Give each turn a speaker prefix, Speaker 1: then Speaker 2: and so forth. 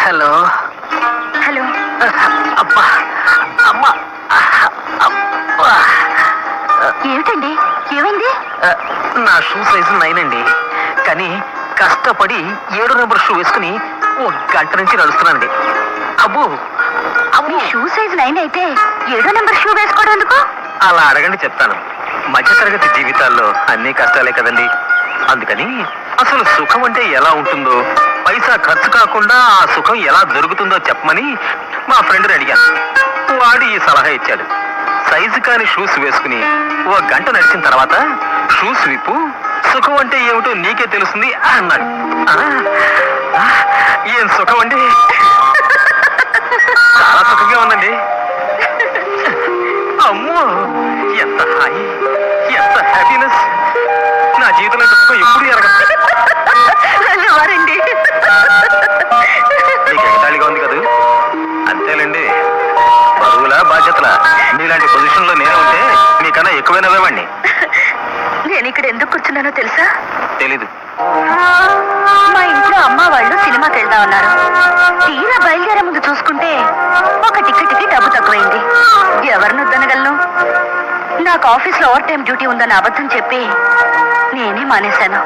Speaker 1: Hello
Speaker 2: hello.
Speaker 1: అబ్బా అమ్మా అబ్బా.
Speaker 2: ఏమిటండి, ఏమైంది?
Speaker 1: నా షూ సైజు 9 అండి. కానీ కష్టపడి 7 నెంబర్ షూ వేసుకుని ఓ గంట నుంచి నడుస్తున్నానండి. అబ్బో
Speaker 2: మీ షూ సైజు 9 అయితే 7 నెంబర్ షూ వేసుకోవడం ఎందుకు?
Speaker 1: అలా అడగండి చెప్తాను. మధ్యతరగతి జీవితాల్లో అన్ని కష్టాలే కదండి. అందుకని అసలు సుఖం అంటే ఎలా ఉంటుందో, పైసా ఖర్చు కాకుండా ఆ సుఖం ఎలా దొరుకుతుందో చెప్పమని మా ఫ్రెండ్ని అడిగాను. వాడు ఈ సలహా ఇచ్చాడు. సైజు కాని షూస్ వేసుకుని ఓ గంట నడిచిన తర్వాత షూస్ విప్పు, సుఖం అంటే ఏమిటో నీకే తెలుస్తుంది అన్నాడు. ఏం సుఖం అండి, చాలా సుఖంగా ఉందండి. అమ్మో ఎంత హాయి, ఎంత హ్యాపీనెస్. నా జీవితంలో సుఖం ఎప్పుడు ఎరగదు.
Speaker 2: వారండి,
Speaker 1: నీకు ఎగతాళిగా ఉంది కదా. అంతేలేండి, బరువుల బాధ్యతల మీలాంటి పొజిషన్ లో నేనే ఉంటే మీకన్నా ఎక్కువైనవేవాడిని.
Speaker 2: నేను ఇక్కడ ఎందుకు కూర్చున్నానో తెలుసా?
Speaker 1: తెలీదు.
Speaker 2: మా ఇంట్లో అమ్మ వాళ్ళు సినిమాకి వెళ్తా ఉన్నారు. తీరా బయలుదేరే ముందు చూసుకుంటే ఒక టికెట్కి డబ్బు తక్కువైంది. ఎవరిని వద్దనగలను? నాకు ఆఫీస్లో ఓవర్ టైం డ్యూటీ ఉందని అబద్ధం చెప్పి నేనే మానేశాను.